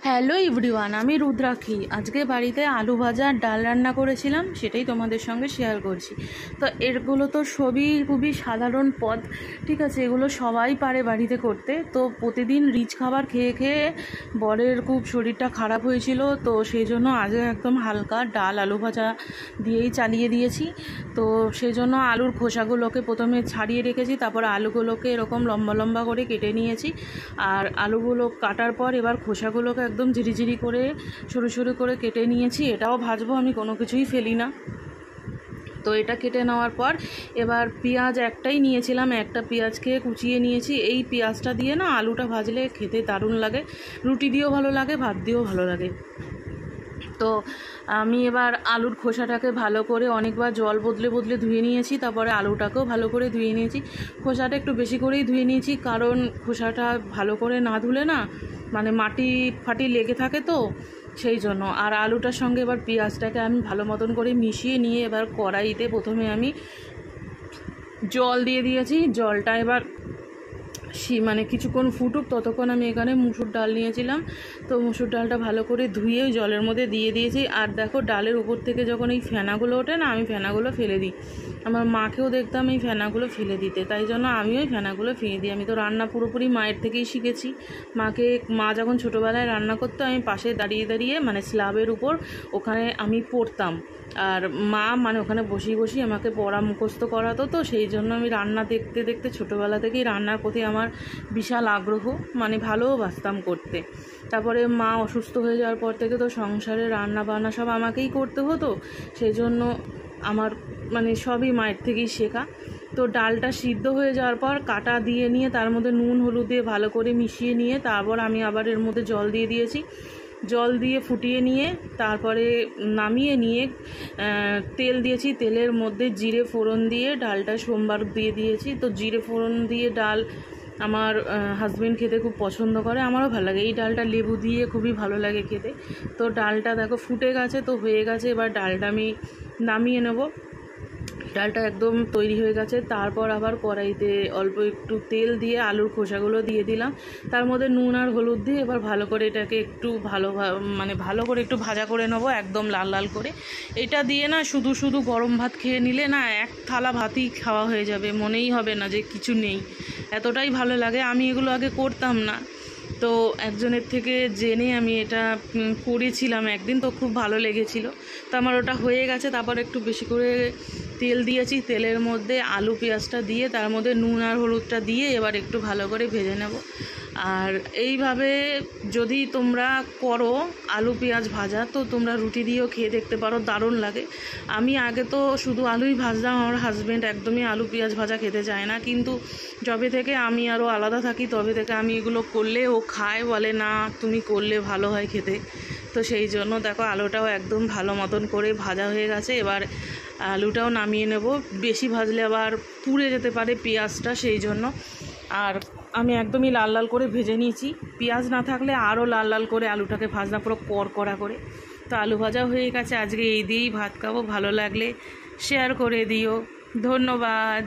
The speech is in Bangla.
হ্যালো এভরিওয়ান, আমি রুদ্রাক্ষী। আজকে বাড়িতে আলু ভাজা আর ডাল রান্না করেছিলাম, সেটাই তোমাদের সঙ্গে শেয়ার করছি। তো এগুলো তো সবই খুবই সাধারণ পদ, ঠিক আছে? এগুলো সবাই পারে বাড়িতে করতে। তো প্রতিদিন রিচ খাবার খেয়ে খেয়ে বরের খুব শরীরটা খারাপ হয়েছিল, তো সেই জন্য আজকে একদম হালকা ডাল আলু ভাজা দিয়েই চালিয়ে দিয়েছি। তো সেই জন্য আলুর খোসাগুলোকে প্রথমে ছাড়িয়ে রেখেছি, তারপর আলুগুলোকে এরকম লম্বা লম্বা করে কেটে নিয়েছি। আর আলুগুলো কাটার পর এবার খোসাগুলোকে একদম ঝিরিঝিরি করে সরু সরু করে কেটে নিয়েছি। এটাও ভাজবো, আমি কোনো কিছুই ফেলি না। তো এটা কেটে নেওয়ার পর এবার পেঁয়াজ একটাই নিয়েছিলাম, একটা পেঁয়াজকে কুচিয়ে নিয়েছি। এই পেঁয়াজটা দিয়ে না আলুটা ভাজলে খেতে দারুণ লাগে, রুটি দিয়েও ভালো লাগে, ভাত দিয়েও ভালো লাগে। তো আমি এবার আলুর খোসাটাকে ভালো করে অনেকবার জল বদলে বদলে ধুয়ে নিয়েছি, তারপরে আলুটাকেও ভালো করে ধুয়ে নিয়েছি। খোসাটা একটু বেশি করেই ধুয়ে নিয়েছি, কারণ খোসাটা ভালো করে না ধুলে না মানে মাটি ফাটি লেগে থাকে, তো সেই জন্য। আর আলুটার সঙ্গে এবার পেঁয়াজটাকে আমি ভালো মতন করে মিশিয়ে নিয়ে এবার কড়াইতে প্রথমে আমি জল দিয়ে দিয়েছি। জলটা এবার মানে কিছুক্ষণ ফুটুক, ততক্ষণ আমি এখানে মুসুর ডাল নিয়েছিলাম। তো মুসুর ডালটা ভালো করে ধুয়ে জলের মধ্যে দিয়ে দিয়েছি। আর দেখো, ডালের উপর থেকে যখন এই ফেনাগুলো ওঠে না, আমি ফেনাগুলো ফেলে দিই। আমার মাকেও দেখতাম এই ফেনাগুলো ফেলে দিতে, তাই জন্য আমিও এই ফেনাগুলো ফেলে দিই। আমি তো রান্না পুরোপুরি মায়ের থেকেই শিখেছি। মা যখন ছোটোবেলায় রান্না করতো, আমি পাশে দাঁড়িয়ে দাঁড়িয়ে মানে স্ল্যাবের উপর ওখানে আমি পড়তাম, আর মা মানে ওখানে বসিয়ে আমাকে পড়া মুখস্থ করাতো। তো সেই জন্য আমি রান্না দেখতে দেখতে ছোটোবেলা থেকেই রান্নার প্রতি আমার বিশাল আগ্রহ, মানে ভালোবাসতাম করতে। তারপরে মা অসুস্থ হয়ে যাওয়ার পর থেকে তো সংসারে রান্না বান্না সব আমাকেই করতে হতো, সেই জন্য আমার মানে সবই মায়ের থেকেই শেখা। তো ডালটা সিদ্ধ হয়ে যাওয়ার পর কাটা দিয়ে নিয়ে তার মধ্যে নুন হলুদ দিয়ে ভালো করে মিশিয়ে নিয়ে তারপর আমি আবার এর মধ্যে জল দিয়ে দিয়েছি। জল দিয়ে ফুটিয়ে নিয়ে তারপরে নামিয়ে নিয়ে তেল দিয়েছি। তেলের মধ্যে জিরে ফোড়ন দিয়ে ডালটা সোমবার দিয়ে দিয়েছি। তো জিরে ফোড়ন দিয়ে ডাল আমার হাজবেন্ড খেতে খুব পছন্দ করে, আমারও ভালো লাগে। এই ডালটা লেবু দিয়ে খুবই ভালো লাগে খেতে। তো ডালটা দেখো ফুটে গেছে, তো হয়ে গেছে। এবার ডালটা আমি নামিয়ে নেব। ডালটা একদম তৈরি হয়ে গেছে। তারপর আবার কড়াইতে অল্প একটু তেল দিয়ে আলুর খোসাগুলো দিয়ে দিলাম, তার মধ্যে নুন আর হলুদ দিয়ে এবার ভালো করে এটাকে একটু ভালো করে একটু ভাজা করে নেবো, একদম লাল লাল করে। এটা দিয়ে না শুধু শুধু গরম ভাত খেয়ে নিলে না এক থালা ভাতই খাওয়া হয়ে যাবে, মনেই হবে না যে কিছু নেই, এতটাই ভালো লাগে। আমি এগুলো আগে করতাম না, তো একজনের থেকে জেনে আমি এটা করেছিলাম একদিন, তো খুব ভালো লেগেছিল। তো আমার ওটা হয়ে গেছে। তারপর একটু বেশি করে তেল দিয়েছি, তেলের মধ্যে আলু পেঁয়াজটা দিয়ে তার মধ্যে নুন আর হলুদটা দিয়ে এবার একটু ভালো করে ভেজে নেব। আর এইভাবে যদি তোমরা করো আলু পেঁয়াজ ভাজা, তো তোমরা রুটি দিয়েও খেয়ে দেখতে পারো, দারুণ লাগে। আমি আগে তো শুধু আলুই ভাজতাম, আমার হাজব্যান্ড একদমই আলু পেঁয়াজ ভাজা খেতে চায় না, কিন্তু যবে থেকে আমি আরও আলাদা থাকি তবে থেকে আমি এগুলো করলে ও খায়, বলে না তুমি করলে ভালো হয় খেতে। তো সেই জন্য দেখো আলুটাও একদম ভালো মতন করে ভাজা হয়ে গেছে। এবার আলুটাও নামিয়ে নেব, বেশি ভাজলে আবার পুড়ে যেতে পারে পেঁয়াজটা, সেই জন্য। আর আমি একদমই লাল লাল করে ভেজে নিয়েছি, পেঁয়াজ না থাকলে আরও লাল লাল করে আলুটাকে ভাজনা পুরো কড়কড়া করে। তো আলু ভাজা হয়ে গেছে, আজকে এই দিয়েই ভাত খাবো। ভালো লাগলে শেয়ার করে দিও, ধন্যবাদ।